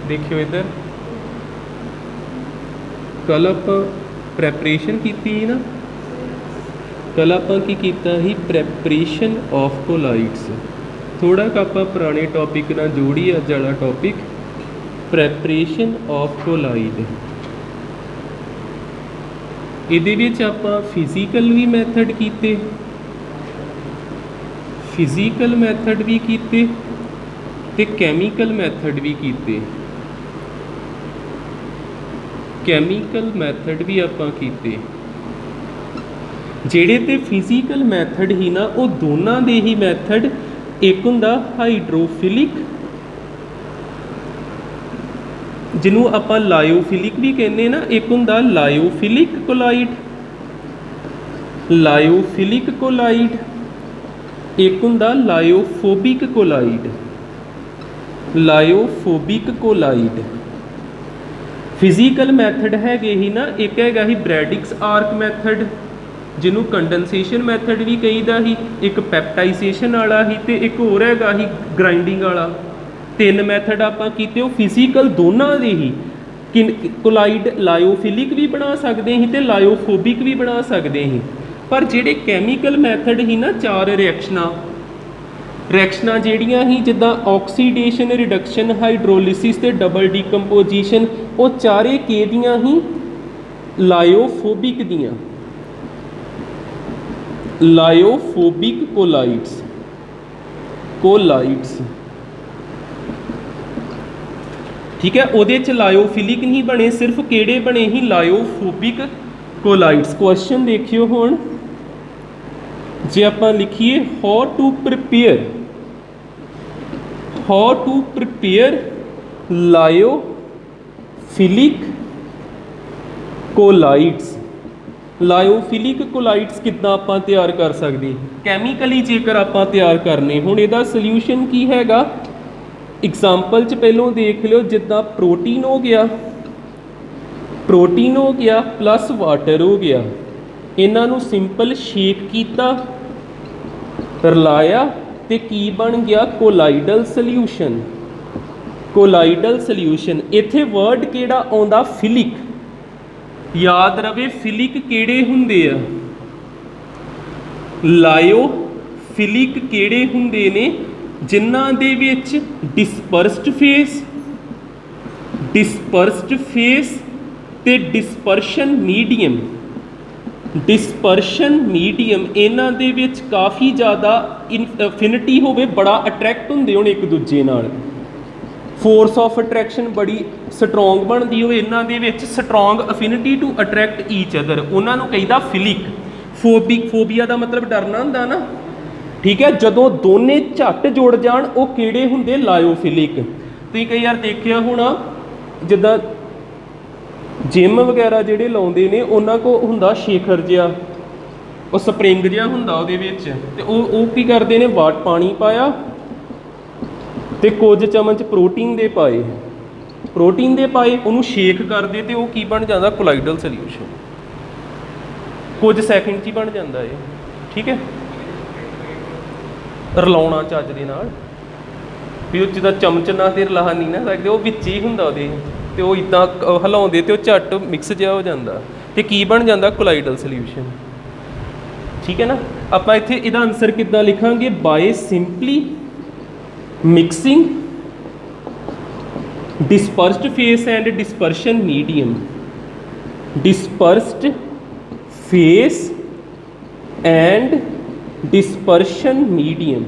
देखियो इधर कल आप प्रैपरेशन की ना, कल आप की कीता ही प्रैपरेशन ऑफ कोलाइड्स। थोड़ा क आप पुराने टॉपिक ना जोड़ी अज वाला टॉपिक प्रैपरेशन ऑफ कोलाइड। इहदे विच आपां फिजिकल भी मैथड कीते, फिजिकल मैथड भी कीते ते कैमीकल मैथड भी कीते। कैमीकल मैथड भी आपां कीते। ਜਿਹੜੇ ਤੇ ਫਿਜ਼ੀਕਲ ਮੈਥਡ ਹੀ ਨਾ ਉਹ ਦੋਨਾਂ ਦੇ ਹੀ ਮੈਥਡ, ਇੱਕ ਹੁੰਦਾ ਹਾਈਡਰੋਫਿਲਿਕ ਜਿਹਨੂੰ ਆਪਾਂ ਲਾਇਓਫਿਲਿਕ ਵੀ ਕਹਿੰਦੇ ਨਾ, ਇੱਕ ਹੁੰਦਾ ਲਾਇਓਫਿਲਿਕ ਕੋਲਾਈਡ, ਲਾਇਓਫਿਲਿਕ ਕੋਲਾਈਡ, ਇੱਕ ਹੁੰਦਾ ਲਾਇਓਫੋਬਿਕ ਕੋਲਾਈਡ, ਲਾਇਓਫੋਬਿਕ ਕੋਲਾਈਡ। ਫਿਜ਼ੀਕਲ ਮੈਥਡ ਹੈਗੇ ਹੀ ਨਾ, ਇੱਕ ਹੈਗਾ ਹੀ ਬ੍ਰੈਡਿਕਸ ਆਰਕ ਮੈਥਡ ਜਿਹਨੂੰ ਕੰਡੈਂਸੇਸ਼ਨ ਮੈਥਡ ਵੀ ਕਹੀਦਾ ਹੀ, ਇੱਕ ਪੈਪਟਾਈਜ਼ੇਸ਼ਨ ਵਾਲਾ ਹੀ ਤੇ ਇੱਕ ਹੋਰ ਹੈਗਾ ਹੀ ਗ੍ਰਾਈਂਡਿੰਗ ਵਾਲਾ। ਤਿੰਨ ਮੈਥਡ ਆਪਾਂ ਕੀਤੇ, ਉਹ ਫਿਜ਼ੀਕਲ ਦੋਨਾਂ ਦੇ ਹੀ। ਕੋਲਾਈਡ ਲਾਇਓਫਿਲਿਕ ਵੀ ਬਣਾ ਸਕਦੇ ਸੀ ਤੇ ਲਾਇਓਫੋਬਿਕ ਵੀ ਬਣਾ ਸਕਦੇ ਸੀ। ਪਰ ਜਿਹੜੇ ਕੈਮੀਕਲ ਮੈਥਡ ਹੀ ਨਾ, ਚਾਰ ਰਿਐਕਸ਼ਨਾਂ ਜਿਹੜੀਆਂ ਹੀ, ਜਿੱਦਾਂ ਆਕਸੀਡੇਸ਼ਨ, ਰਿਡਕਸ਼ਨ, ਹਾਈਡਰੋਲਿਸਿਸ ਤੇ ਡਬਲ ਡੀਕੰਪੋਜੀਸ਼ਨ, ਉਹ ਚਾਰੇ ਕਿਹਦੀਆਂ ਹੀ? ਲਾਇਓਫੋਬਿਕ ਦੀਆਂ, ਲਾਇਓਫੋਬਿਕ ਕੋਲਾਈਡਸ, ਕੋਲਾਈਡਸ। ठीक है, ਉਹਦੇ ਚ ਲਾਇਓਫਿਲਿਕ नहीं बने, सिर्फ ਕਿਹੜੇ बने ही? ਲਾਇਓਫੋਬਿਕ ਕੋਲਾਈਡਸ। क्वेश्चन देखियो ਹੁਣ, जे ਆਪਾਂ ਲਿਖੀਏ हाउ टू प्रिपेयर ਲਾਇਓਫਿਲਿਕ ਕੋਲਾਈਡਸ। ਲਾਇਓਫਿਲਿਕ ਕੋਲਾਈਡਸ ਕਿੱਦਾਂ ਆਪਾਂ ਤਿਆਰ ਕਰ ਸਕਦੇ ਕੈਮੀਕਲੀ, ਜੇਕਰ ਆਪਾਂ ਤਿਆਰ ਕਰਨੇ। ਹੁਣ ਇਹਦਾ ਸੋਲਿਊਸ਼ਨ ਕੀ ਹੈਗਾ? एग्जाम्पल च पहलों देख लो, जिदा प्रोटीन हो गया प्लस वाटर हो गया, इन्हों सिंपल शेक किया, रलाया तो की बन गया? Colloidal solution. Colloidal solution. इत्थे वर्ड केड़ा आउंदा? फिलिक। याद रहे फिलिक केड़े हुंदे आ? लायोफिलिक केड़े हुंदे ने? जिन्हां दे विच डिस्पर्स्ड फेस ते डिस्पर्शन मीडियम इन्हां दे विच काफ़ी ज़्यादा अफिनिटी होवे, बड़ा अट्रैक्ट हुंदे होण एक दूजे नाल, फोर्स ऑफ अट्रैक्शन बड़ी स्ट्रोंग बनती हो, इन्हां दे विच strong affinity to attract each other, उन्हां नूं कहीदा फिलिक। फोबिया का मतलब डरना हुंदा ना, ठीक है। जदों दोने झट जुड़ जाण वो किहड़े हुंदे? लायोफिलिक। तुसीं कई बार देखिया होना, जिद्दां जिम वगैरह जिहड़े लाउंदे ने, उन्हां को हुंदा शेखर जिहा, वो स्प्रिंग जिहा हुंदा उहदे विच, ते वो की करदे ने? पानी पाया ते कुछ चमच प्रोटीन दे पाए, उहनूं शेक करदे ते वो की बन जांदा? Colloidal solution. कुछ सैकेंड च ही बन जांदा है, ठीक है। रलाउणा ਚੱਜ ਦੇ ਨਾਲ ਵੀ ਉਹ ਜਿੱਦਾਂ ਚਮਚ ਨਾਲ ਤੇ ਰਲਾ ਨਹੀਂ ਨਾ ਸਕਦੇ, ਉਹ ਵਿੱਚ ਹੀ ਹੁੰਦਾ ਉਹਦੇ, ਤੇ ਉਹ ਇੱਦਾਂ ਹਿਲਾਉਂਦੇ ਤੇ ਉਹ ਝੱਟ ਮਿਕਸ ਜਿਹਾ ਹੋ ਜਾਂਦਾ ਤੇ ਕੀ ਬਣ ਜਾਂਦਾ? ਕੋਲਾਈਡਲ ਸੋਲਿਊਸ਼ਨ, ਠੀਕ ਹੈ ਨਾ। ਆਪਾਂ ਇੱਥੇ ਇਹਦਾ ਆਨਸਰ ਕਿੱਦਾਂ ਲਿਖਾਂਗੇ? By simply mixing dispersed phase and dispersion medium, dispersed phase and dispersion medium,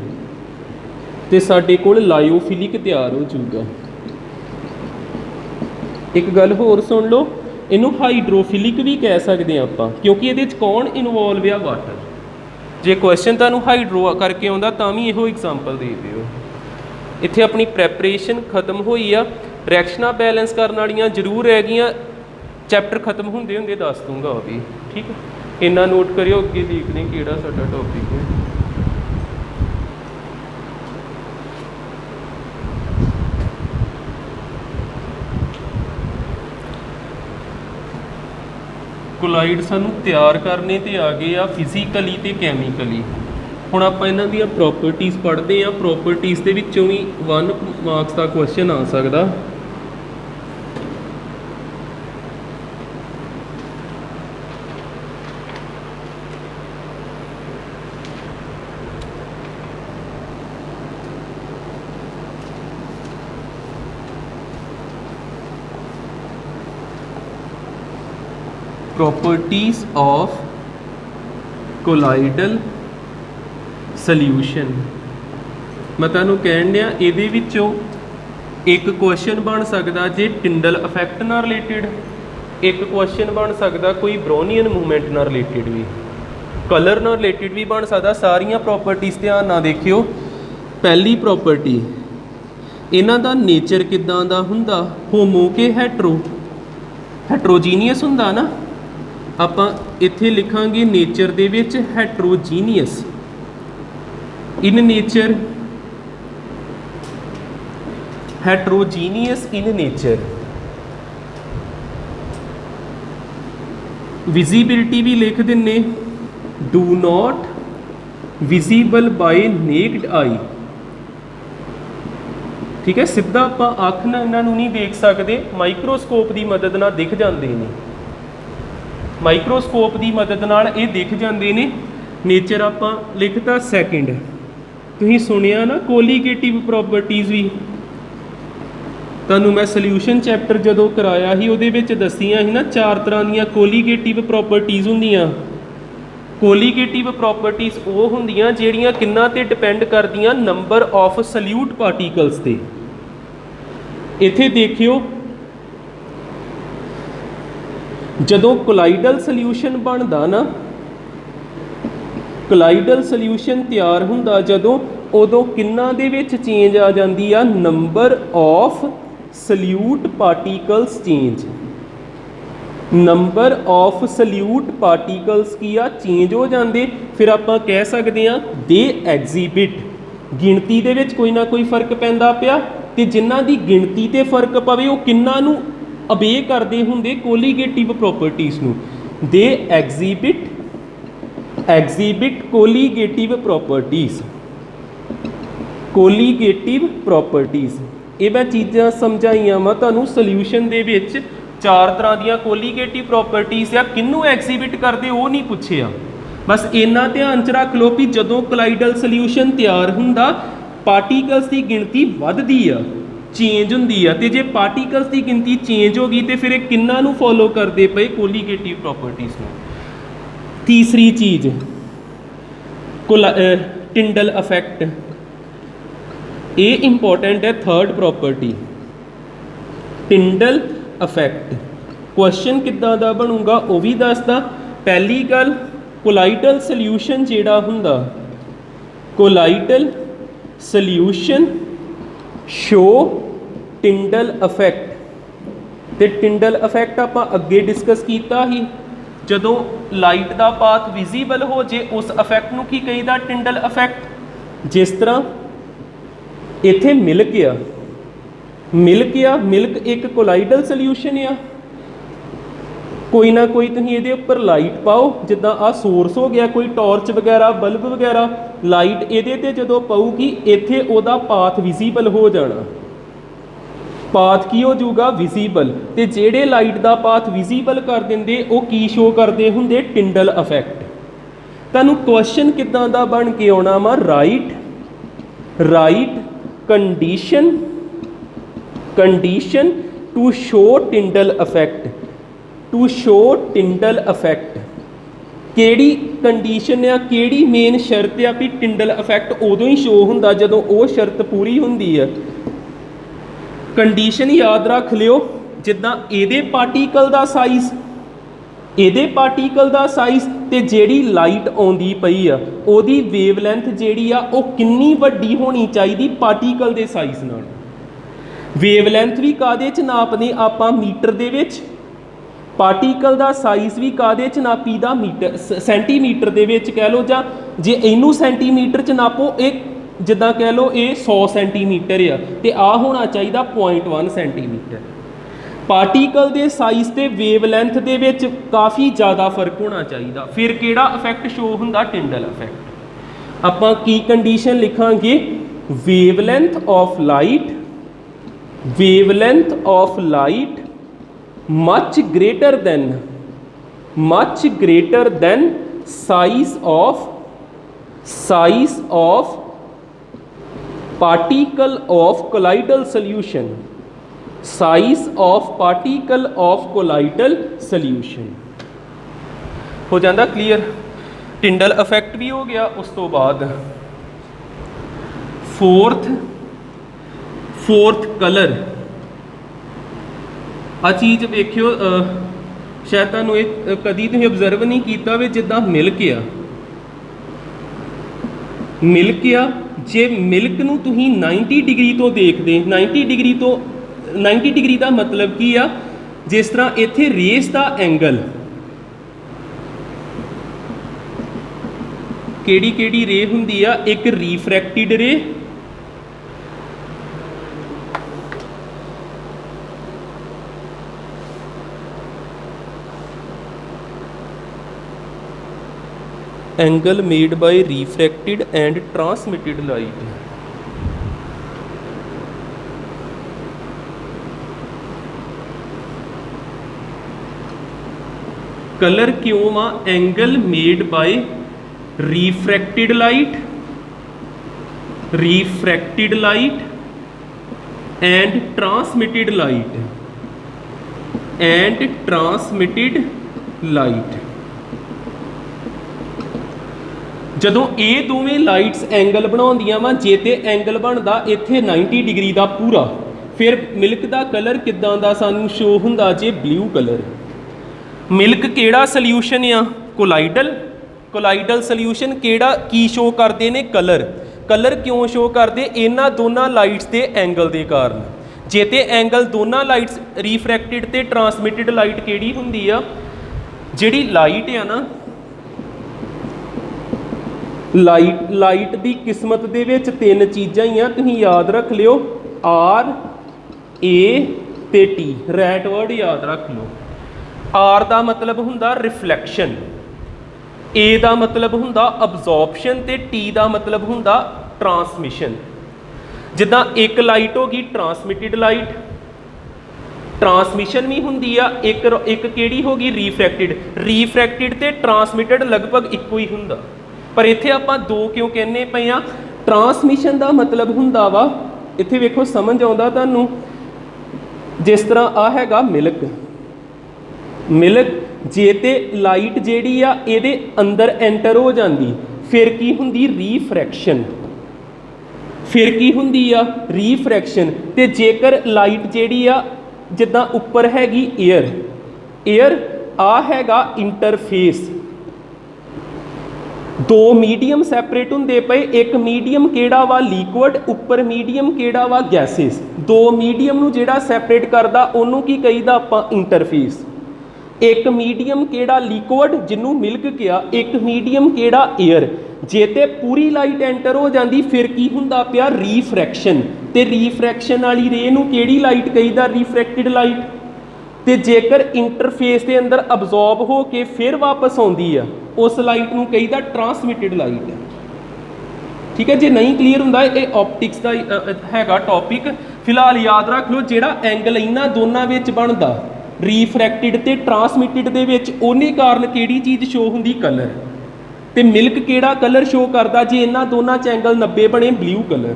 तो साडे कोल लायोफिलिक तैयार हो जाऊगा। एक गल होर सुन लो, इनू हाइड्रोफिलिक भी कह सकते हैं आप, क्योंकि ये कौन इनवॉल्व आ? वाटर। जे क्वेश्चन तुहानूं हाइड्रो करके आउंदा तां भी इहो एग्जाम्पल दे दिओ। इत्थे अपनी प्रैपरेशन खत्म होई आ, रिएक्शनां बैलेंस करन वालियां जरूर हैगियां, चैप्टर खत्म होंदे होंदे दस दूंगा वो भी, ठीक है। इन्ना नोट करियो, अगे देखने किहड़ा साडा टॉपिक है। कोलाइड सानू तैयार करने ते आ गए आ फिजिकली ते कैमीकली। हुण आपां इन्हां दीयां प्रॉपर्टीज़ पढ़ते हैं। प्रॉपर्टीज़ दे विच्चों भी 1 मार्क्स का क्वेश्चन आ सकदा। Properties of colloidal solution. मैं तुहानूं कहण दिया इहदे विचों एक क्वेश्चन बन सकता जे टिंडल इफैक्ट नाल रिलेटिड, एक क्वेश्चन बन सकता कोई ब्रोनियन मूवमेंट नाल रिलेटिड भी, कलर नाल रिलेटिड भी बन सकता। सारियां प्रॉपर्टीज़ ध्यान नाल देखियो। पहली प्रॉपर्टी इन्हां दा नेचर किदां दा हुंदा, होमो के हैट्रो, हैट्रोजीनीअस हुंदा ना। आपां इत्थे लिखांगे नेचर दे विच heterogeneous, in nature, heterogeneous in nature. Visibility भी लिख दिन्ने, do not visible by naked eye. ठीक है, सीधा आपां अख नाल इन्हां नूं नहीं देख सकते, माइक्रोस्कोप की मदद नाल दिख जाते हैं, माइक्रोस्कोप की मदद नाल ये दिख जाते हैं। नेचर आपां लिखता सैकेंड। तुसीं सुनिया ना कोलीगेटिव प्रॉपर्टीज़ भी, तुहानूं मैं सल्यूशन चैप्टर जदों कराया ही उहदे विच दस्सियां ही ना 4 तरह दीयां कोलीगेटिव प्रॉपर्टीज़ हुंदियां। कोलीगेटिव प्रॉपर्टीज़ वो हुंदियां जिहड़ियां किन्ना ते डिपेंड करदियां, नंबर ऑफ सल्यूट पार्टिकल्स ते। इत्थे देखियो जदों कोलाइडल सल्यूशन बनदा ना, कोलाइडल सल्यूशन तैयार हुंदा जदों, उदों किन्ना दे विच चेंज आ जांदी आ, number of solute particles change, number of solute particles की आ चेंज हो जाते। फिर आपां कह सकते हैं दे एग्जीबिट, गिणती दे विच कोई ना कोई फर्क पैंदा पिया, ते जिन्हां दी गिणती ते फर्क पवे वो किन्ना नूं अबे करदे हुंदे, कोलीगेटिव प्रॉपर्टीज़ नूं। They exhibit colligative properties, colligative properties. ये मैं चीज़ां समझाइयां वा तुहानूं सल्यूशन दे विच 4 तरह दीयां कोलीगेटिव प्रॉपर्टीज़ आ, किन्नू एग्जीबिट करदे वो नहीं पुछिया। बस इन्ना ध्यान च रख लो कि जदों कोलाइडल सल्यूशन तैयार हुंदा, पार्टिकल्स की गिणती वधदी आ, चेंज हुंदी आ, ते जे पार्टिकल्स की गिणती चेंज हो गई तो फिर किन्ना नूं फॉलो करदे पए, कोलीगेटिव प्रॉपर्टीज़ नूं। तीसरी चीज़ टिंडल इफैक्ट, ये इंपॉर्टेंट है। Third property Tyndall effect, question किद्दां दा बनूगा वो भी दसदा। पहली गल, कोलाइडल सल्यूशन जिहड़ा हुंदा, colloidal solution show Tyndall effect. ते टिंडल इफैक्ट आपां अगे डिस्कस कीता ही, जदों लाइट का पाथ विजिबल हो जे उस इफैक्ट नूं की कहीदा, टिंडल इफैक्ट। जिस तरह इत्थे मिल्क आ, मिल्क एक कोलाइडल सल्यूशन आ, कोई ना कोई तुसीं इहदे उपर लाइट पाओ, जिद्दां आ सोर्स हो गया कोई टॉर्च वगैरह बल्ब वगैरह, लाइट इहदे ते जदों पऊगी इत्थे उहदा पाथ विजिबल हो जाना, पाथ की हो जाऊगा विजिबल। ते जिहड़े लाइट का पाथ विजिबल कर देंदे वो की शो करते हुंदे, टिंडल इफैक्ट। तुहानूं क्वेश्चन किद्दां दा बन के आउणा वा, right condition to show Tyndall effect, to show Tyndall effect. केड़ी कंडीशन आ, केड़ी मेन शर्त आ भी टिंडल इफैक्ट उदों ही शो हुंदा जदों वो शर्त पूरी हुंदी है। कंडीशन याद रख लियो, जिद्दां इहदे पार्टिकल का साइज़, इहदे पार्टिकल का साइज़ ते जिहड़ी लाइट आउंदी पई आ ओहदी वेवलैंथ जिहड़ी आ वो कितनी वड्डी होनी चाहिए पार्टिकल के साइज़ नाल। वेवलैंथ भी काहदे च नापदे आपां, मीटर दे विच। पार्टिकल का साइज़ भी काहदे च नापीदा, मीटर सेंटीमीटर दे विच कह लो, जां जे इनू सेंटीमीटर च नापो, एक जिद्दां कह लो ये 100 सेंटीमीटर आ ते आ होना चाहिए 0.1 सेंटीमीटर। पार्टिकल के साइज़ ते वेवलैंथ दे विच काफ़ी ज़्यादा फर्क होना चाहिए। फिर केड़ा इफैक्ट शो हुंदा, टिंडल इफैक्ट। आपां की कंडीशन लिखांगे, wavelength of light, wavelength of light much greater than size of particle of colloidal solution, size of particle of colloidal solution। हो जाता क्लीयर। टिंडल इफेक्ट भी हो गया। उस तो बाद फोर्थ कलर। आ चीज़ वेखियो, शायद तुहानूं ये कदी तुसीं ऑबजर्व नहीं किया भी जिद्दां मिल्क आ जे मिल्क नूं तुसीं 90 डिग्री तो देखते, 90 डिग्री तो 90 डिग्री का मतलब की आ, जिस तरह इत्थे रेस का एंगल केड़ी रे हुंदी आ, एक refracted ray, angle made by refracted and transmitted light. Colour क्यों आ? Angle made by refracted light and transmitted light. ਜਦੋਂ ਇਹ ਦੋਵੇਂ ਲਾਈਟਸ ਐਂਗਲ ਬਣਾਉਂਦੀਆਂ ਵਾ, ਜੇ ਤੇ ਐਂਗਲ ਬਣਦਾ ਇੱਥੇ 90 ਡਿਗਰੀ ਦਾ ਪੂਰਾ, ਫਿਰ ਮਿਲਕ ਦਾ ਕਲਰ ਕਿੱਦਾਂ ਦਾ ਸਾਨੂੰ ਸ਼ੋ ਹੁੰਦਾ ਜੇ? Blue colour. ਮਿਲਕ ਕਿਹੜਾ ਸੋਲਿਊਸ਼ਨ ਆ? ਕੋਲਾਈਡਲ ਸੋਲਿਊਸ਼ਨ। ਕਿਹੜਾ ਕੀ ਸ਼ੋ ਕਰਦੇ ਨੇ? ਕਲਰ ਕਿਉਂ ਸ਼ੋ ਕਰਦੇ? ਇਹਨਾਂ ਦੋਨਾਂ ਲਾਈਟਸ ਦੇ ਐਂਗਲ ਦੇ ਕਾਰਨ। ਜੇ ਤੇ ਐਂਗਲ ਦੋਨਾਂ ਲਾਈਟਸ ਰਿਫਰੈਕਟਿਡ ਤੇ ਟਰਾਂਸਮਿਟਡ ਲਾਈਟ ਕਿਹੜੀ ਹੁੰਦੀ ਆ? ਜਿਹੜੀ ਲਾਈਟ ਆ ਨਾ, ਲਾਈਟ ਦੀ ਕਿਸਮਤ ਦੇ ਵਿੱਚ ਤਿੰਨ ਚੀਜ਼ਾਂ ਹੀ ਆ, ਤੁਸੀਂ ਯਾਦ ਰੱਖ ਲਿਓ, ਆਰ, ਏ ਤੇ ਟੀ। ਰੈਟ ਵਰਡ ਯਾਦ ਰੱਖ ਲਓ। ਆਰ ਦਾ ਮਤਲਬ ਹੁੰਦਾ ਰਿਫਲੈਕਸ਼ਨ, ਏ ਦਾ ਮਤਲਬ ਹੁੰਦਾ ਅਬਜ਼ੌਰਪਸ਼ਨ ਤੇ ਟੀ ਦਾ ਮਤਲਬ ਹੁੰਦਾ ਟਰਾਂਸਮਿਸ਼ਨ। ਜਿੱਦਾਂ ਇੱਕ ਲਾਈਟ ਹੋ ਗਈ ਟਰਾਂਸਮਿਟਡ ਲਾਈਟ, ਟਰਾਂਸਮਿਸ਼ਨ ਵੀ ਹੁੰਦੀ ਆ। ਇੱਕ ਕਿਹੜੀ ਹੋ ਗਈ? ਰਿਫਰੈਕਟਿਡ ਤੇ ਟਰਾਂਸਮਿਟਡ ਲਗਭਗ ਇੱਕੋ ਹੀ ਹੁੰਦਾ, ਪਰ ਇੱਥੇ ਆਪਾਂ ਦੋ ਕਿਉਂ ਕਹਿੰਦੇ ਪਏ ਆ? ਟਰਾਂਸਮਿਸ਼ਨ ਦਾ ਮਤਲਬ ਹੁੰਦਾ ਵਾ, ਇੱਥੇ ਵੇਖੋ ਸਮਝ ਆਉਂਦਾ ਤੁਹਾਨੂੰ, ਜਿਸ ਤਰ੍ਹਾਂ ਆ ਹੈਗਾ ਮਿਲਕ, ਜੇ ਤੇ ਲਾਈਟ ਜਿਹੜੀ ਆ ਇਹਦੇ ਅੰਦਰ ਐਂਟਰ ਹੋ ਜਾਂਦੀ, ਫਿਰ ਕੀ ਹੁੰਦੀ? ਰੀਫਰੈਕਸ਼ਨ। ਫਿਰ ਕੀ ਹੁੰਦੀ ਆ? ਰੀਫਰੈਕਸ਼ਨ। ਤੇ ਜੇਕਰ ਲਾਈਟ ਜਿਹੜੀ ਆ, ਜਿੱਦਾਂ ਉੱਪਰ ਹੈਗੀ ਏਅਰ, ਆ ਹੈਗਾ ਇੰਟਰਫੇਸ। ਦੋ ਮੀਡੀਅਮ ਸੈਪਰੇਟ ਹੁੰਦੇ ਪਏ, ਇੱਕ ਮੀਡੀਅਮ ਕਿਹੜਾ ਵਾ? ਲਿਕੁਇਡ, ਉੱਪਰ ਮੀਡੀਅਮ ਕਿਹੜਾ ਵਾ? ਗੈਸਿਸ। ਦੋ ਮੀਡੀਅਮ ਨੂੰ ਜਿਹੜਾ ਸੈਪਰੇਟ ਕਰਦਾ ਉਹਨੂੰ ਕੀ ਕਹੀਦਾ ਆਪਾਂ? ਇੰਟਰਫੇਸ। ਇੱਕ ਮੀਡੀਅਮ ਕਿਹੜਾ? ਲਿਕੁਇਡ, ਜਿਹਨੂੰ ਮਿਲਕ ਕਿਹਾ, ਇੱਕ ਮੀਡੀਅਮ ਕਿਹੜਾ? ਏਅਰ। ਜੇ ਤੇ ਪੂਰੀ ਲਾਈਟ ਐਂਟਰ ਹੋ ਜਾਂਦੀ ਫਿਰ ਕੀ ਹੁੰਦਾ ਪਿਆ? ਰੀਫਰੈਕਸ਼ਨ। ਤੇ ਰੀਫਰੈਕਸ਼ਨ ਵਾਲੀ ਰੇ ਨੂੰ ਕਿਹੜੀ ਲਾਈਟ ਕਹੀਦਾ? ਰਿਫਰੈਕਟਿਡ ਲਾਈਟ। ਤੇ ਜੇਕਰ ਇੰਟਰਫੇਸ ਦੇ ਅੰਦਰ ਅਬਜ਼ੌਰਬ ਹੋ ਕੇ ਫਿਰ ਵਾਪਸ ਆਉਂਦੀ ਆ, ਉਸ ਲਾਈਟ ਨੂੰ ਕਹੀਦਾ ਟਰਾਂਸਮਿਟਡ ਲਾਈਟ। ਠੀਕ ਹੈ, ਜੇ ਨਹੀਂ ਕਲੀਅਰ ਹੁੰਦਾ ਇਹ ਆਪਟਿਕਸ ਦਾ ਹੈਗਾ ਟੌਪਿਕ। ਫਿਲਹਾਲ ਯਾਦ ਰੱਖ ਲਓ, ਜਿਹੜਾ ਐਂਗਲ ਇਹਨਾਂ ਦੋਨਾਂ ਵਿੱਚ ਬਣਦਾ ਰਿਫਰੈਕਟਿਡ ਤੇ ਟਰਾਂਸਮਿਟਡ ਦੇ ਵਿੱਚ, ਉਹਨੇ ਕਾਰਨ ਕਿਹੜੀ ਚੀਜ਼ ਸ਼ੋ ਹੁੰਦੀ? ਕਲਰ। ਤੇ ਮਿਲਕ ਕਿਹੜਾ ਕਲਰ ਸ਼ੋ ਕਰਦਾ? ਜੇ ਇਹਨਾਂ ਦੋਨਾਂ 'ਚ ਐਂਗਲ 90 ਬਣੇ, ਬਲੂ ਕਲਰ।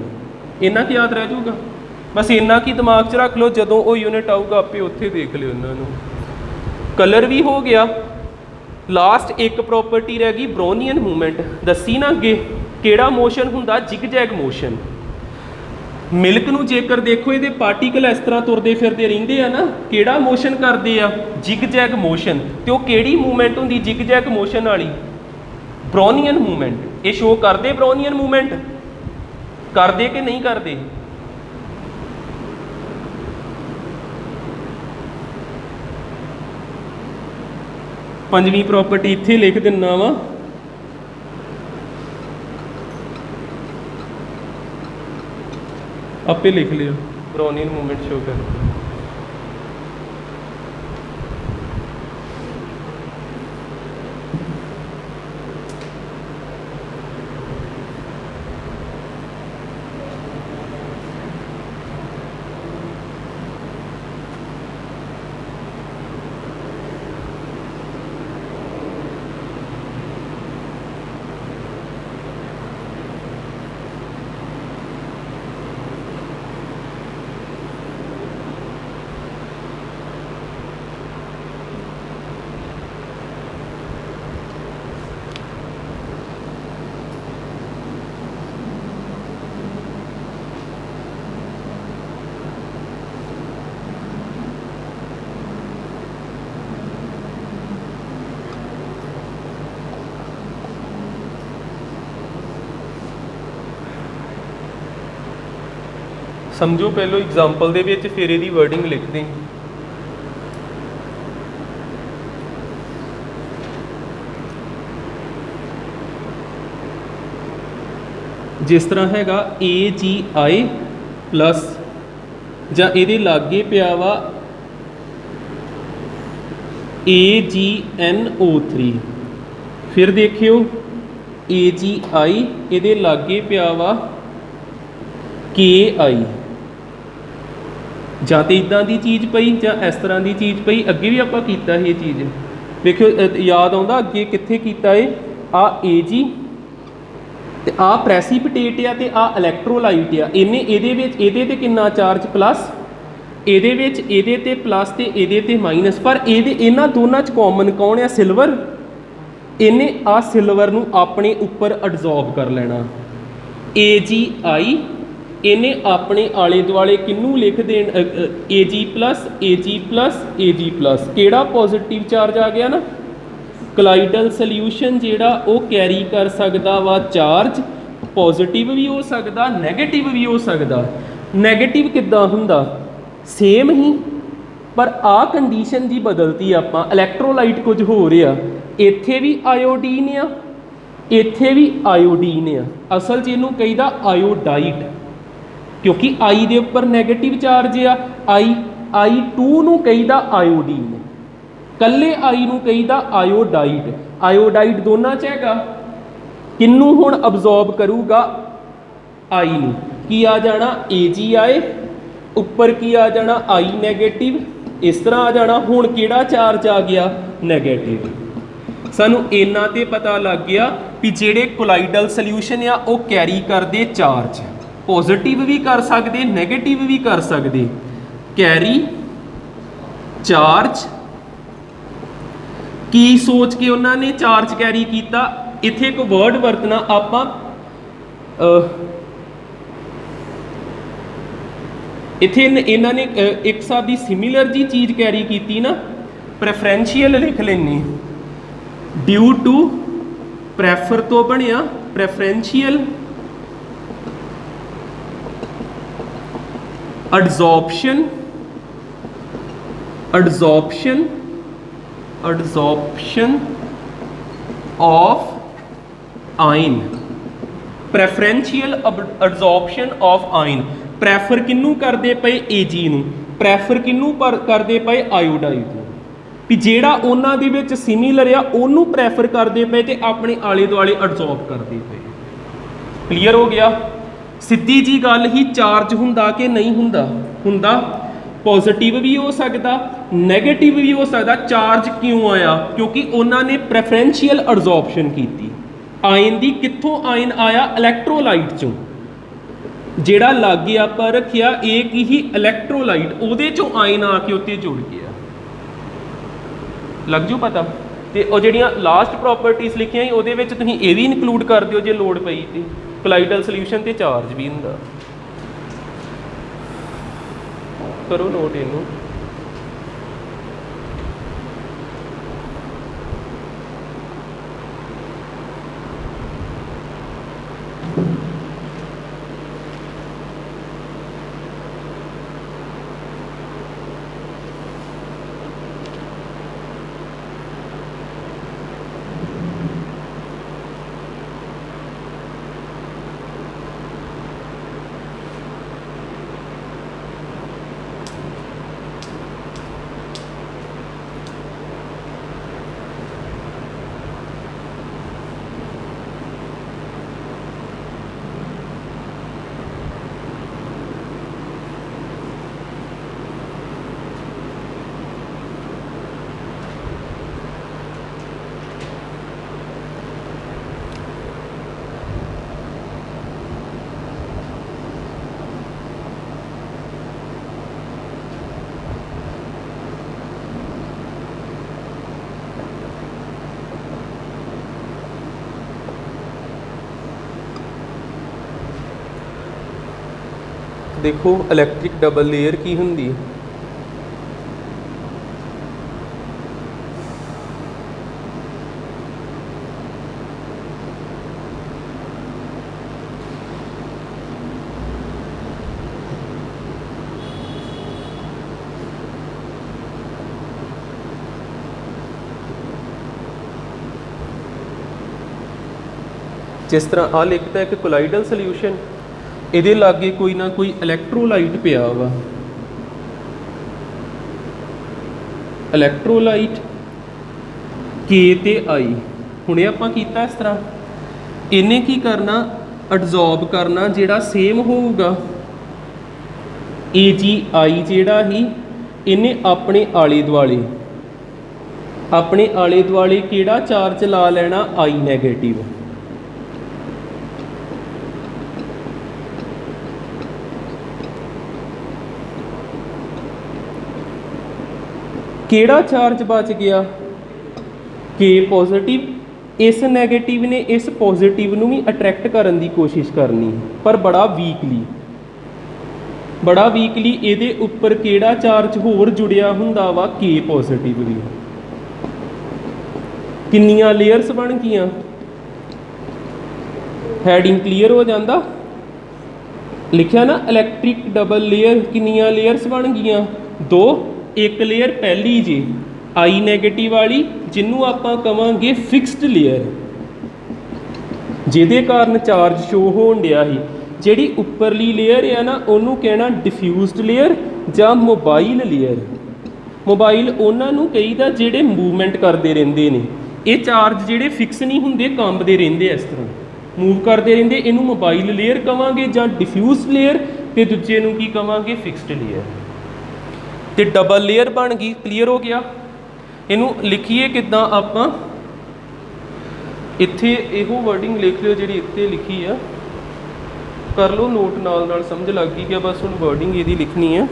ਇੰਨਾ ਕੀ ਯਾਦ ਰਹਿ ਜਾਊਗਾ? ਬਸ ਇੰਨਾ ਕੀ ਦਿਮਾਗ 'ਚ ਰੱਖ ਲਓ, ਜਦੋਂ ਉਹ ਯੂਨਿਟ ਆਊਗਾ ਆਪੇ ਉੱਥੇ ਦੇਖ ਲਿਓ ਇਹਨਾਂ ਨੂੰ। ਕਲਰ ਵੀ ਹੋ ਗਿਆ। ਲਾਸਟ ਇੱਕ ਪ੍ਰੋਪਰਟੀ ਰਹਿ ਗਈ ਬਰੋਨੀਅਨ ਮੂਵਮੈਂਟ। ਦੱਸੀ ਨਾ ਅੱਗੇ ਕਿਹੜਾ ਮੋਸ਼ਨ ਹੁੰਦਾ? ਜਿਗਜੈਗ ਮੋਸ਼ਨ। ਮਿਲਕ ਨੂੰ ਜੇਕਰ ਦੇਖੋ, ਇਹਦੇ ਪਾਰਟੀਕਲ ਇਸ ਤਰ੍ਹਾਂ ਤੁਰਦੇ ਫਿਰਦੇ ਰਹਿੰਦੇ ਆ ਨਾ, ਕਿਹੜਾ ਮੋਸ਼ਨ ਕਰਦੇ ਆ? ਜਿਗਜੈਗ ਮੋਸ਼ਨ। ਤੇ ਉਹ ਕਿਹੜੀ ਮੂਵਮੈਂਟ ਹੁੰਦੀ ਜਿਗਜੈਗ ਮੋਸ਼ਨ ਵਾਲੀ? ਬਰੋਨੀਅਨ ਮੂਵਮੈਂਟ। ਇਹ ਸ਼ੋ ਕਰਦੇ ਬਰੋਨੀਅਨ ਮੂਵਮੈਂਟ? ਕਰਦੇ ਕਿ ਨਹੀਂ ਕਰਦੇ? ਪੰਜਵੀਂ ਪ੍ਰੋਪਰਟੀ ਇੱਥੇ ਲਿਖ ਦਿੰਨਾ ਵਾ, ਆਪੇ ਲਿਖ ਲਿਓ। ਬਰੋਨੀਅਨ ਮੂਵਮੈਂਟ ਸ਼ੋ ਕਰ। ਸਮਝੋ ਪਹਿਲੋਂ ਐਗਜ਼ਾਮਪਲ ਦੇ ਵਿੱਚ, ਫਿਰ ਇਹਦੀ ਵਰਡਿੰਗ ਲਿਖਦੇ ਹਾਂ। ਜਿਸ ਤਰ੍ਹਾਂ ਹੈਗਾ AGI ਪਲੱਸ ਜਾਂ ਇਹਦੇ ਲਾਗੇ ਪਿਆ ਵਾ AgNO3। ਫਿਰ ਦੇਖਿਓ AGI ਇਹਦੇ ਲਾਗੇ ਪਿਆ ਵਾ KI। ਜਾਂ ਤਾਂ ਇੱਦਾਂ ਦੀ ਚੀਜ਼ ਪਈ ਜਾਂ ਇਸ ਤਰ੍ਹਾਂ ਦੀ ਚੀਜ਼ ਪਈ। ਅੱਗੇ ਵੀ ਆਪਾਂ ਕੀਤਾ ਇਹ ਚੀਜ਼, ਵੇਖਿਓ ਯਾਦ ਆਉਂਦਾ ਅੱਗੇ ਕਿੱਥੇ ਕੀਤਾ ਏ? ਆ AG ਤੇ ਆ ਪ੍ਰੈਸੀਪਿਟੇਟ ਆ ਤੇ ਆ ਇਲੈਕਟ੍ਰੋਲਾਈਟ ਆ। ਇਹਦੇ ਵਿੱਚ ਇਹਦੇ ਤੇ ਕਿੰਨਾ ਚਾਰਜ? ਪਲੱਸ। ਇਹਦੇ ਵਿੱਚ ਇਹਦੇ ਤੇ ਪਲੱਸ ਤੇ ਇਹਦੇ ਤੇ ਮਾਈਨਸ। ਪਰ ਇਹਨਾਂ ਦੋਨਾਂ 'ਚ ਕਾਮਨ ਕੌਣ ਆ? ਸਿਲਵਰ। ਇਹਨੇ ਆ ਸਿਲਵਰ ਨੂੰ ਆਪਣੇ ਉੱਪਰ ਅਬਜ਼ੌਰਬ ਕਰ ਲੈਣਾ। AGI ਇਹਨੇ ਆਪਣੇ ਆਲੇ ਦੁਆਲੇ ਕਿਹਨੂੰ ਲਿਖ ਦੇਣ? AG plus AG plus AG plus. ਕਿਹੜਾ ਪੋਜ਼ਿਟਿਵ ਚਾਰਜ ਆ ਗਿਆ ਨਾ? ਕਲਾਈਡਲ ਸੋਲਿਊਸ਼ਨ ਜਿਹੜਾ ਉਹ ਕੈਰੀ ਕਰ ਸਕਦਾ ਵਾ ਚਾਰਜ। ਪੋਜ਼ਿਟਿਵ ਵੀ ਹੋ ਸਕਦਾ, ਨੈਗੇਟਿਵ ਵੀ ਹੋ ਸਕਦਾ। ਨੈਗੇਟਿਵ ਕਿੱਦਾਂ ਹੁੰਦਾ? ਸੇਮ ਹੀ, ਪਰ ਆਹ ਕੰਡੀਸ਼ਨ ਦੀ ਬਦਲਤੀ ਆਪਾਂ। ਇਲੈਕਟ੍ਰੋਲਾਈਟ ਕੁਝ ਹੋ ਰਿਹਾ, ਇੱਥੇ ਵੀ ਆਇਓਡੀਨ ਆ, ਇੱਥੇ ਵੀ ਆਇਓਡੀਨ ਆ। ਅਸਲ 'ਚ ਇਹਨੂੰ ਕਹੀਦਾ ਆਇਓਡਾਈਟ, ਕਿਉਂਕਿ I ਦੇ ਉੱਪਰ ਨੈਗੇਟਿਵ ਚਾਰਜ ਆ। I2 ਨੂੰ ਕਹੀਦਾ ਆਇਓਡੀਨ, ਕੱਲੇ I ਨੂੰ ਕਹੀਦਾ ਆਇਓਡਾਈਟ। ਆਇਓਡਾਈਟ ਦੋਨਾਂ 'ਚ ਹੈਗਾ। ਕਿਹਨੂੰ ਹੁਣ ਅਬਜ਼ੌਰਬ ਕਰੂਗਾ? I ਨੂੰ। ਕੀ ਆ ਜਾਣਾ? AGI ਉੱਪਰ ਕੀ ਆ ਜਾਣਾ? I negative. ਇਸ ਤਰ੍ਹਾਂ ਆ ਜਾਣਾ। ਹੁਣ ਕਿਹੜਾ ਚਾਰਜ ਆ ਗਿਆ? ਨੈਗੇਟਿਵ। ਸਾਨੂੰ ਇਹਨਾਂ ਤੇ ਪਤਾ ਲੱਗ ਗਿਆ ਵੀ ਜਿਹੜੇ ਕੋਲਾਈਡਲ ਸੋਲਿਊਸ਼ਨ ਆ ਉਹ ਕੈਰੀ ਕਰਦੇ ਚਾਰਜ। ਪੋਜ਼ਿਟਿਵ ਵੀ ਕਰ ਸਕਦੇ, ਨੈਗੇਟਿਵ ਵੀ ਕਰ ਸਕਦੇ। Carry charge. ਕੀ ਸੋਚ ਕੇ ਉਹਨਾਂ ਨੇ ਚਾਰਜ ਕੈਰੀ ਕੀਤਾ? ਇੱਥੇ ਇੱਕ ਵਰਡ ਵਰਤਣਾ ਆਪਾਂ, ਇੱਥੇ ਇਹਨਾਂ ਨੇ ਇੱਕ ਹਿਸਾਬ ਦੀ ਸਿਮਿਲਰ ਜੀ ਚੀਜ਼ ਕੈਰੀ ਕੀਤੀ ਨਾ। ਪ੍ਰੈਫਰੈਂਸ਼ੀਅਲ ਲਿਖ ਲੈਣੀ। ਡਿਊ ਟੂ ਪ੍ਰੈਫਰ ਤੋਂ ਬਣਿਆ ਪ੍ਰੈਫਰੈਂਸ਼ੀਅਲ adsorption of ion। preferential adsorption of ion। Prefer ਕਿਹਨੂੰ ਕਰਦੇ ਪਏ? AG ਨੂੰ। ਪ੍ਰੈਫਰ ਕਿਹਨੂੰ ਕਰਦੇ ਪਏ? ਆਇਓਡਾਈਡ ਨੂੰ। ਵੀ ਜਿਹੜਾ ਉਹਨਾਂ ਦੇ ਵਿੱਚ ਸਿਮਿਲਰ ਆ ਉਹਨੂੰ ਪ੍ਰੈਫਰ ਕਰਦੇ ਪਏ ਤੇ ਆਪਣੇ ਆਲੇ ਦੁਆਲੇ ਅਬਜ਼ੌਰਬ ਕਰਦੇ ਪਏ। ਕਲੀਅਰ ਹੋ ਗਿਆ? ਸਿੱਧੀ ਜੀ ਗੱਲ ਹੀ, ਚਾਰਜ ਹੁੰਦਾ ਕਿ ਨਹੀਂ ਹੁੰਦਾ? ਹੁੰਦਾ। ਪੋਜ਼ਿਟਿਵ ਵੀ ਹੋ ਸਕਦਾ, ਨੈਗੇਟਿਵ ਵੀ ਹੋ ਸਕਦਾ। ਚਾਰਜ ਕਿਉਂ ਆਇਆ? ਕਿਉਂਕਿ ਉਹਨਾਂ ਨੇ ਪ੍ਰੈਫਰੈਂਸ਼ੀਅਲ ਅਬਜ਼ੌਰਪਸ਼ਨ ਕੀਤੀ ਆਇਨ ਦੀ। ਕਿੱਥੋਂ ਆਇਨ ਆਇਆ? ਇਲੈਕਟ੍ਰੋਲਾਈਟ ਚੋਂ। ਜਿਹੜਾ ਲਾਗੇ ਆਪਾਂ ਰੱਖਿਆ ਇਹ ਕੀ ਹੀ? ਇਲੈਕਟ੍ਰੋਲਾਈਟ। ਉਹਦੇ ਚੋਂ ਆਇਨ ਆ ਕੇ ਉੱਤੇ ਜੁੜ ਗਿਆ। ਲੱਗ ਜੂ ਪਤਾ? ਤੇ ਉਹ ਜਿਹੜੀਆਂ ਲਾਸਟ ਪ੍ਰੋਪਰਟੀਜ਼ ਲਿਖੀਆਂ ਸੀ ਉਹਦੇ ਵਿੱਚ ਤੁਸੀਂ ਇਹ ਵੀ ਇਨਕਲੂਡ ਕਰ ਦਿਓ ਜੇ ਲੋੜ ਪਈ ਤੇ। ਕੋਲਾਈਡਲ ਸੋਲਿਊਸ਼ਨ ਤੇ ਚਾਰਜ ਵੀ ਹੁੰਦਾ। ਕਰੋ ਨੋਟ ਇਹਨੂੰ। ਦੇਖੋ ਇਲੈਕਟ੍ਰਿਕ ਡਬਲ ਲੇਅਰ ਕੀ ਹੁੰਦੀ ਹੈ। जिस तरह आ लिखता है कि कोलाइडल सोल्यूशन, ਇਹਦੇ ਲਾਗੇ कोई ना कोई इलैक्ट्रोलाइट पिया वा, इलैक्ट्रोलाइट के ते आई। हुणे आपां कीता इस तरह, इन्हें की करना, एडजॉर्ब करना जिहड़ा सेम होऊगा AgI जिहड़ा ही, इन्हें अपने आले दुआले किहड़ा चार्ज ला लेना, I नैगेटिव। ਕਿਹੜਾ ਚਾਰਜ ਬਚ ਗਿਆ, K ਪੋਜ਼ਿਟਿਵ। ਇਸ ਨੈਗੇਟਿਵ ਨੇ ਇਸ ਪੋਜ਼ਿਟਿਵ ਨੂੰ ਵੀ ਅਟਰੈਕਟ ਕਰਨ ਦੀ ਕੋਸ਼ਿਸ਼ ਕਰਨੀ, ਪਰ ਬੜਾ ਵੀਕਲੀ ਇਹਦੇ ਉੱਪਰ ਕਿਹੜਾ ਚਾਰਜ ਹੋਰ ਜੁੜਿਆ ਹੁੰਦਾ ਵਾ, K ਪੋਜ਼ਿਟਿਵ ਵੀ। ਕਿੰਨੀਆਂ ਲੇਅਰਸ ਬਣ ਗਈਆਂ, ਹੈਡਿੰਗ ਕਲੀਅਰ ਹੋ ਜਾਂਦਾ। ਲਿਖਿਆ ਨਾ ਇਲੈਕਟ੍ਰਿਕ ਡਬਲ ਲੇਅਰ, ਕਿੰਨੀਆਂ ਲੇਅਰਸ ਬਣ ਗਈਆਂ, 2। एक लेयर पहली जी I नैगेटिव वाली, जिन्हों आपां कवांगे फिक्सड लेयर, जिहदे कारण चार्ज शो होण दिया ही। जिहड़ी उपरली लेयर है ना, उन्होंने कहना डिफ्यूज्ड लेयर जां मोबाइल लेयर। मोबाइल उन्होंने कहीदा जिहड़े मूवमेंट करते रहंदे ने, ये चार्ज जिहड़े फिक्स नहीं हुंदे, कंबदे रहिंदे, इस तरह मूव करते रहिंदे, इहनूं मोबाइल लेयर कवांगे जां डिफ्यूज्ड लेयर, ते दूजे नूं की कवांगे, फिक्सड लेयर। तो डबल लेयर बन गई, क्लीयर हो गया। इनू लिखिए किदां आपां, इत्थे इहो वर्डिंग लिख लियो जिहड़ी इत्थे लिखी है, कर लो नोट, नाल समझ लग गई कि बस हुण वर्डिंग इहदी लिखनी है।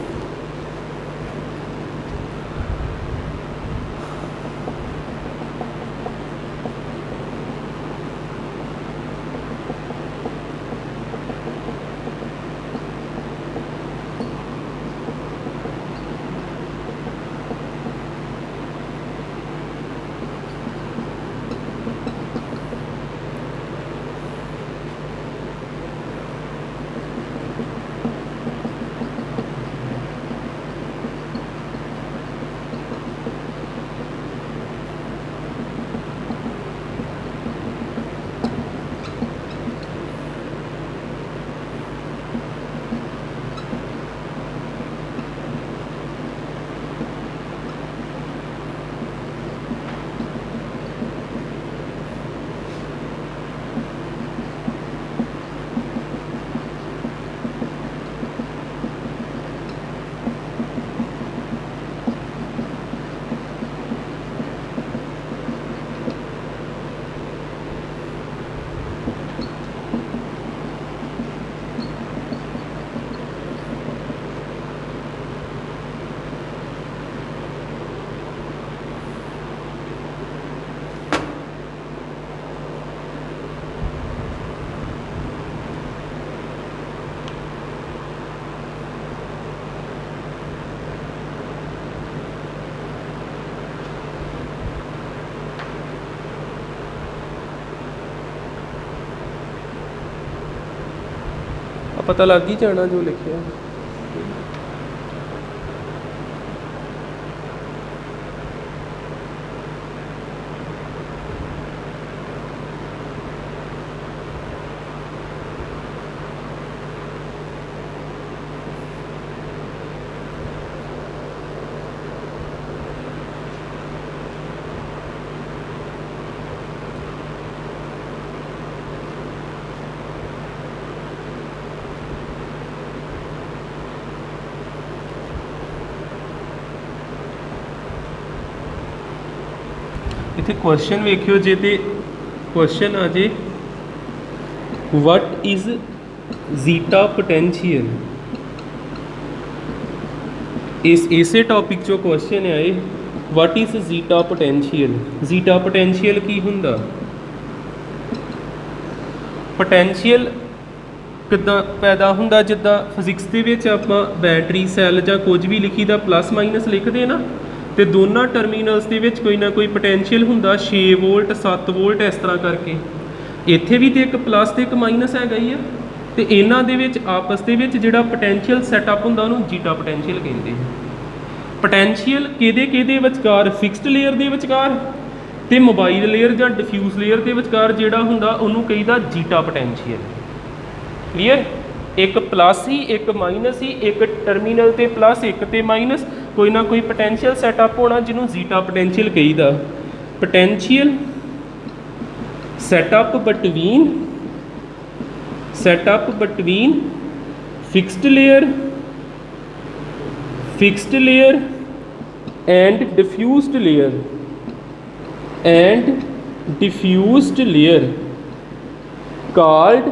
पता लग ही जाना जो लिखे। इत्थे क्वेश्चन वेखियो जे ते क्वेश्चन आ जे वट इज़ जीटा पोटेंशियल। इसे टॉपिक चो क्वेश्चन है what is zeta potential. Zeta potential की हुंदा, पोटेंशियल किद्दां पैदा हुंदा, जिद्दां फिजिक्स दे विच आपां बैटरी सैल जां कुछ भी लिखी दा प्लस माइनस लिखदे ना, तो दोनों टर्मीनल्स दे विच कोई ना कोई पोटेंशियल हुंदा, 6 वोल्ट 7 वोल्ट इस तरह करके। इत्थे भी तो एक प्लस तो एक माइनस हैगा ही है, तो इन्हां दे विच आपस दे विच जिहड़ा पोटेंशियल सैटअप हुंदा उहनूं जीटा पोटेंशियल कहंदे हैं। पोटेंशियल किहदे किहदे विचकार, फिक्सड लेयर दे विचकार ਤੇ ਮੋਬਾਈਲ ਲੇਅਰ ਜਾਂ ਡਿਫਿਊਜ਼ ਲੇਅਰ ਦੇ ਵਿਚਕਾਰ ਜਿਹੜਾ ਹੁੰਦਾ ਉਹਨੂੰ ਕਹੀਦਾ ਜੀਟਾ ਪੋਟੈਂਸ਼ੀਅਲ। ਕਲੀਅਰ? ਇੱਕ ਪਲੱਸ ਹੀ ਇੱਕ ਮਾਈਨਸ ਹੀ, ਇੱਕ ਟਰਮੀਨਲ ਤੇ ਪਲੱਸ ਇੱਕ ਤੇ ਮਾਈਨਸ, ਕੋਈ ਨਾ ਕੋਈ ਪੋਟੈਂਸ਼ੀਅਲ ਸੈਟਅਪ ਹੋਣਾ ਜਿਹਨੂੰ ਜ਼ੀਟਾ ਪੋਟੈਂਸ਼ੀਅਲ ਕਹੀਦਾ। Potential setup between fixed layer and diffused layer called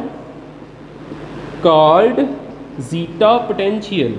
zeta potential।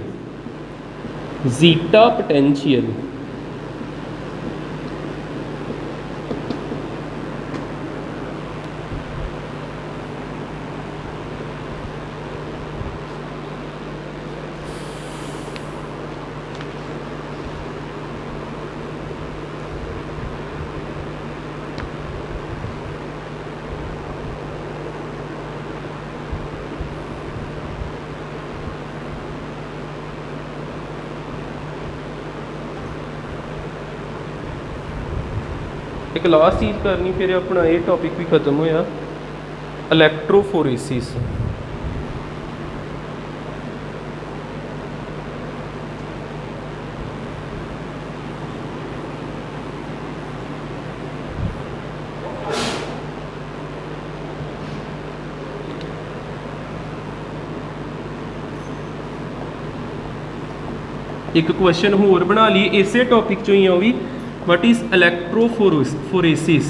एक लास्ट चीज़ करनी, फिर अपना ये टॉपिक भी खत्म होया। इलैक्ट्रोफोरेसिस। एक क्वेश्चन होर बना ली इसे टॉपिक चो ही है, वो भी what is electrophoresis।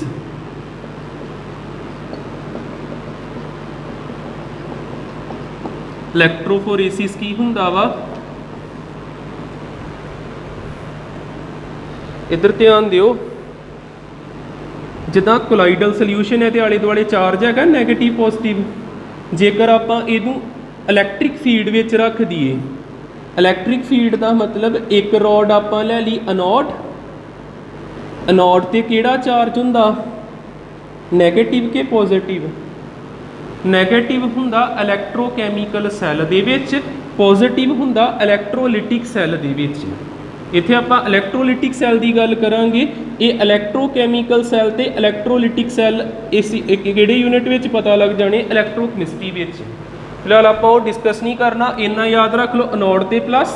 इलैक्ट्रोफोरेसिस की हुंदा वा, इधर ध्यान दिओ। जिदा कोलाइडल सोल्यूशन है तो आले दुआले चार्ज है नैगेटिव पॉजिटिव, जेकर आप इनू इलैक्ट्रिक फील्ड में रख दीए, इलैक्ट्रिक फील्ड का मतलब एक रॉड आप लै ली अनोड, अनोड ते केड़ा चार्ज हुंदा नैगेटिव के पॉजिटिव। नैगेटिव हुंदा इलैक्ट्रोकैमिकल सैल दे विच, पॉजिटिव हुंदा इलैक्ट्रोलिटिक सैल दे विच। इत्थे आपां इलैक्ट्रोलिटिक सैल की गल करांगे। ये इलैक्ट्रोकैमिकल सैल ते इलैक्ट्रोलिटिक सैल इस किहड़े यूनिट विच पता लग जाने, इलैक्ट्रोकैमिस्ट्री विच। फिलहाल आपां वो डिस्कस नहीं करना, इन्ना याद रख लो अनोड ते प्लस,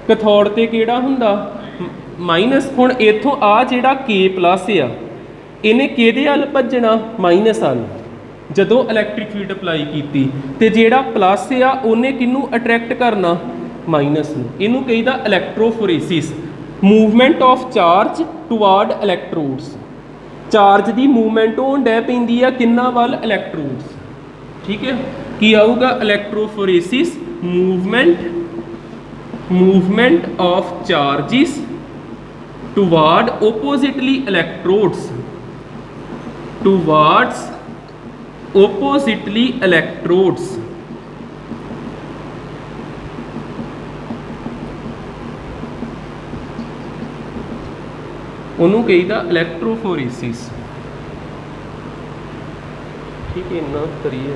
कैथोड ते केड़ा हुंदा माइनस। हुण इत्थों आ जिहड़ा के प्लस आ इन्हें किहदे अल भज्जना माइनस अल, जदों इलैक्ट्रिक फील्ड अप्लाई कीती, ते जिहड़ा प्लस आ उन्हें किनू अट्रैक्ट करना माइनस नूं। इनू कहीदा electrophoresis. Movement of charge toward electrodes, charge की मूवमेंट होण डै पैंदी आ किन्ना वल इलैक्ट्रोड्स। ठीक है, की आऊगा electrophoresis movement of charges toward oppositely electrodes, towards oppositely electrodes। ਉਹਨੂੰ ਕਹੀਦਾ ਇਲੈਕਟ੍ਰੋਫੋਰੇਸਿਸ। ठीक है, इन्ना करिए।